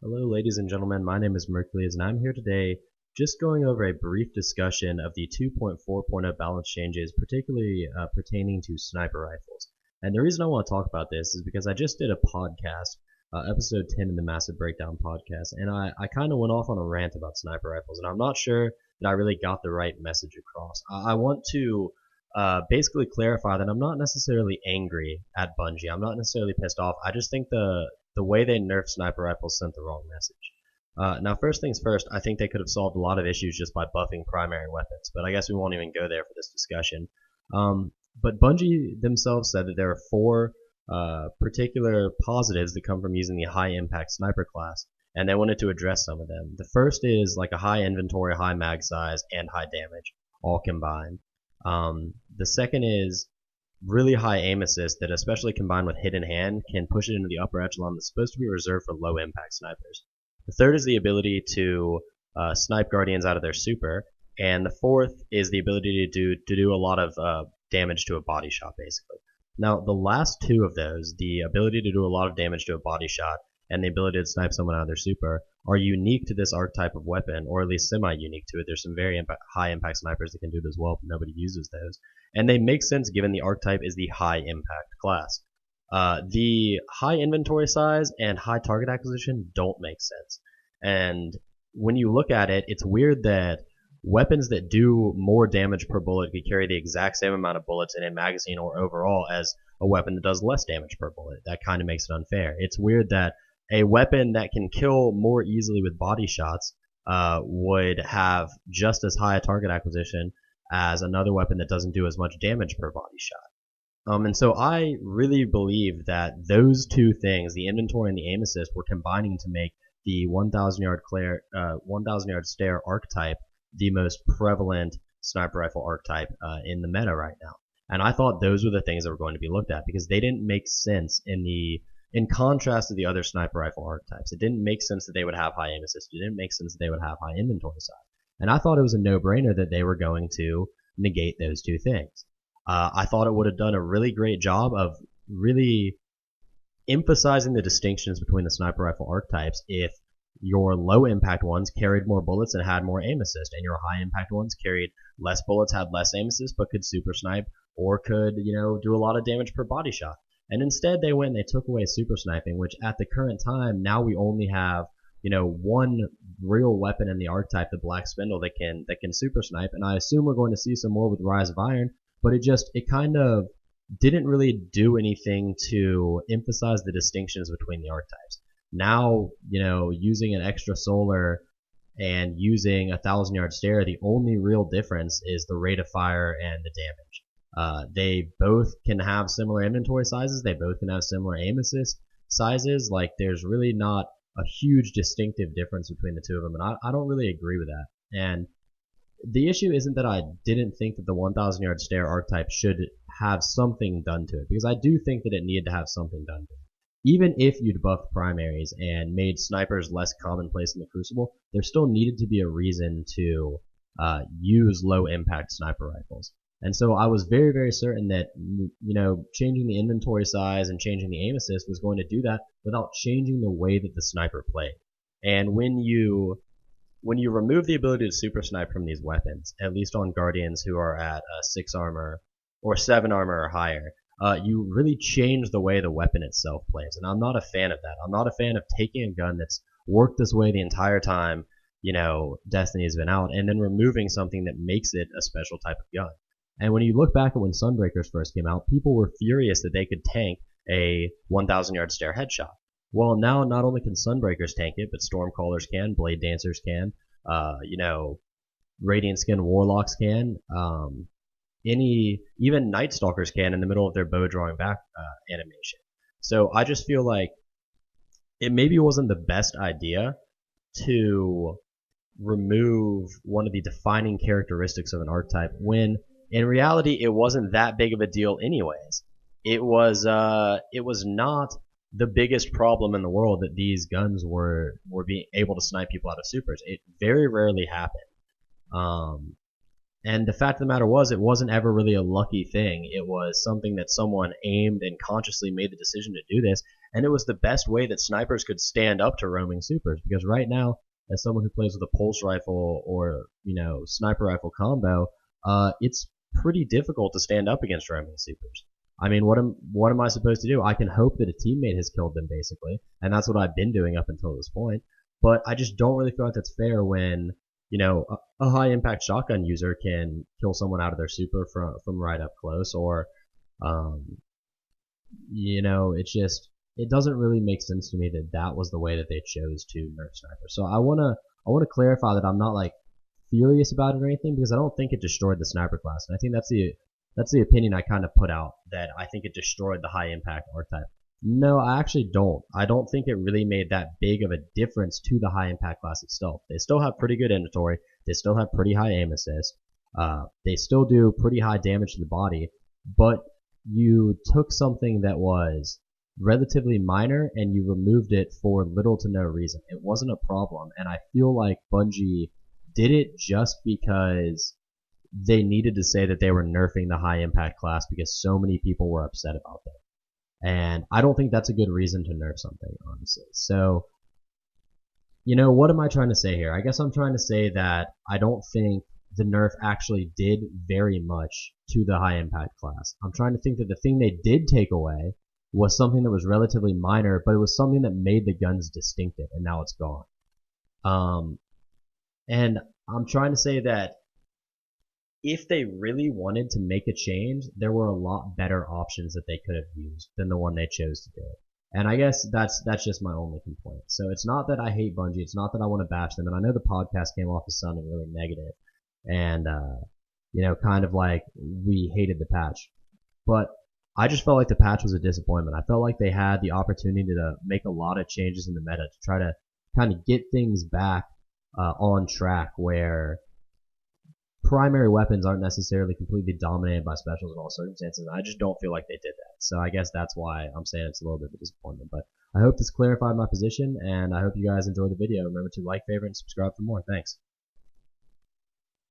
Hello, ladies and gentlemen. My name is Mercules, and I'm here today just going over a brief discussion of the 2.4.0 balance changes, particularly pertaining to sniper rifles. And the reason I want to talk about this is because I just did a podcast, episode 10 in the Massive Breakdown podcast, and I kind of went off on a rant about sniper rifles, and I'm not sure that I really got the right message across. I want to basically clarify that I'm not necessarily angry at Bungie. I'm not necessarily pissed off. I just think the way they nerfed sniper rifles sent the wrong message. Now, first things first, I think they could have solved a lot of issues just by buffing primary weapons, but I guess we won't even go there for this discussion. But Bungie themselves said that there are four particular positives that come from using the high impact sniper class, and they wanted to address some of them. The first is like a high inventory, high mag size, and high damage, all combined. The second is really high aim assist that, especially combined with hidden hand, can push it into the upper echelon that's supposed to be reserved for low impact snipers. The third is the ability to snipe guardians out of their super, and the fourth is the ability to do a lot of damage to a body shot, basically. Now, the last two of those, the ability to do a lot of damage to a body shot and the ability to snipe someone out of their super, are unique to this archetype of weapon, or at least semi-unique to it. There's some very high impact snipers that can do it as well, but nobody uses those. And they make sense given the archetype is the high impact class. The high inventory size and high target acquisition don't make sense. And when you look at it, it's weird that weapons that do more damage per bullet could carry the exact same amount of bullets in a magazine or overall as a weapon that does less damage per bullet. That kind of makes it unfair. It's weird that a weapon that can kill more easily with body shots would have just as high a target acquisition as another weapon that doesn't do as much damage per body shot. And so I really believe that those two things, the inventory and the aim assist, were combining to make the 1,000 yard stare archetype the most prevalent sniper rifle archetype in the meta right now. And I thought those were the things that were going to be looked at because they didn't make sense in contrast to the other sniper rifle archetypes. It didn't make sense that they would have high aim assist. It didn't make sense that they would have high inventory size. And I thought it was a no-brainer that they were going to negate those two things. I thought it would have done a really great job of really emphasizing the distinctions between the sniper rifle archetypes if your low impact ones carried more bullets and had more aim assist, and your high impact ones carried less bullets, had less aim assist, but could super snipe or could, do a lot of damage per body shot. And instead they went and they took away super sniping, which at the current time, now we only have, one real weapon in the archetype, the Black Spindle, that can super snipe, and I assume we're going to see some more with Rise of Iron, but it kind of didn't really do anything to emphasize the distinctions between the archetypes. Now, using an extra solar and using 1,000 yard stare, the only real difference is the rate of fire and the damage. They both can have similar inventory sizes. They both can have similar aim assist sizes. Like, there's really not a huge distinctive difference between the two of them, and I don't really agree with that. And the issue isn't that I didn't think that the 1,000 yard stare archetype should have something done to it, because I do think that it needed to have something done to it. Even if you'd buffed primaries and made snipers less commonplace in the Crucible, there still needed to be a reason to use low impact sniper rifles. And so I was very, very certain that, changing the inventory size and changing the aim assist was going to do that without changing the way that the sniper played. And when you remove the ability to super snipe from these weapons, at least on Guardians who are at 6 armor or 7 armor or higher, you really change the way the weapon itself plays. And I'm not a fan of that. I'm not a fan of taking a gun that's worked this way the entire time, Destiny's been out, and then removing something that makes it a special type of gun. And when you look back at when Sunbreakers first came out, people were furious that they could tank a 1,000 yard stare headshot. Well, now not only can Sunbreakers tank it, but Stormcallers can, Blade Dancers can, Radiant Skin Warlocks can, even Night Stalkers can in the middle of their bow drawing back animation. So I just feel like it maybe wasn't the best idea to remove one of the defining characteristics of an archetype when in reality it wasn't that big of a deal anyways. It was not the biggest problem in the world that these guns were being able to snipe people out of supers. It very rarely happened. And the fact of the matter was, it wasn't ever really a lucky thing. It was something that someone aimed and consciously made the decision to do this, And it was the best way that snipers could stand up to roaming supers, because right now, as someone who plays with a pulse rifle or sniper rifle combo, it's pretty difficult to stand up against roaming supers. I mean, what am I supposed to do? I can hope that a teammate has killed them, basically, and that's what I've been doing up until this point. But I just don't really feel like that's fair when a high impact shotgun user can kill someone out of their super from right up close, or um, it doesn't really make sense to me that that was the way that they chose to nerf sniper. So I wanna clarify that I'm not like furious about it or anything, because I don't think it destroyed the sniper class, and I think that's the opinion I kind of put out, that I think it destroyed the high impact archetype. No, I actually don't. I don't think it really made that big of a difference to the high impact class itself. They still have pretty good inventory. They still have pretty high aim assist. They still do pretty high damage to the body, but you took something that was relatively minor and you removed it for little to no reason. It wasn't a problem, and I feel like Bungie did it just because they needed to say that they were nerfing the high impact class because so many people were upset about that. And I don't think that's a good reason to nerf something, honestly. So, what am I trying to say here? I guess I'm trying to say that I don't think the nerf actually did very much to the high impact class. I'm trying to think that the thing they did take away was something that was relatively minor, but it was something that made the guns distinctive, and now it's gone. Um, and I'm trying to say that if they really wanted to make a change, there were a lot better options that they could have used than the one they chose to do. And I guess that's just my only complaint. So it's not that I hate Bungie. It's not that I want to bash them. And I know the podcast came off as sounding really negative and, kind of like we hated the patch. But I just felt like the patch was a disappointment. I felt like they had the opportunity to make a lot of changes in the meta to try to kind of get things back on track, where primary weapons aren't necessarily completely dominated by specials in all circumstances. I just don't feel like they did that. So I guess that's why I'm saying it's a little bit of a disappointment. But I hope this clarified my position, and I hope you guys enjoyed the video. Remember to like, favorite, and subscribe for more. Thanks.